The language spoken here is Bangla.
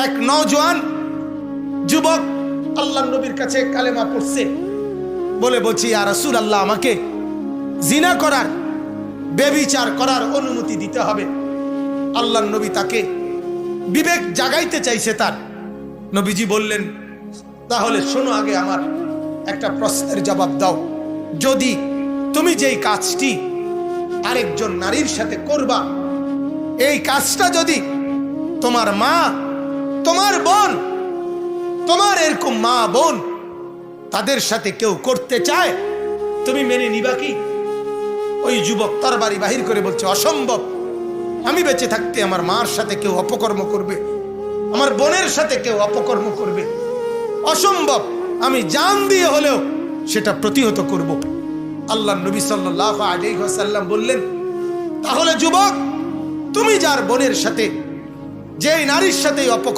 এক নওজোয়ান যুবক আল্লাহর নবীর কাছে কালেমা পড়ছে, বলছি ইয়া রাসূলুল্লাহ, আমাকে জিনা করার, ব্যভিচার করার অনুমতি দিতে হবে। আল্লাহর নবী তাকে বিবেক জাগাইতে চাইছে তার। নবীজি বললেন, তাহলে শোনো, আগে আমার একটা প্রশ্নের জবাব দাও। যদি তুমি যেই কাজটি আরেকজন নারীর সাথে করবা, এই কাজটা যদি তোমার মা, তোমার বোন, তোমার এরকম মা বোন তাদের সাথে কেউ করতে চায়, তুমি মেনে নিবা কি? ওই যুবক তরবারি বাহির করে বলছে, অসম্ভব। আমি বেঁচে থাকতে আমার মার সাথে কেউ অপকর্ম করবে, আমার বোনের সাথে কেউ অপকর্ম করবে, অসম্ভব। আমি জান দিয়ে হলেও সেটা প্রতিহত করব। আল্লাহর নবী সাল্লাল্লাহু আলাইহি ওয়াসাল্লাম বললেন, তাহলে যুবক, তুমি যার বোনের সাথে, যেই নারীর সাথে অপকর্ম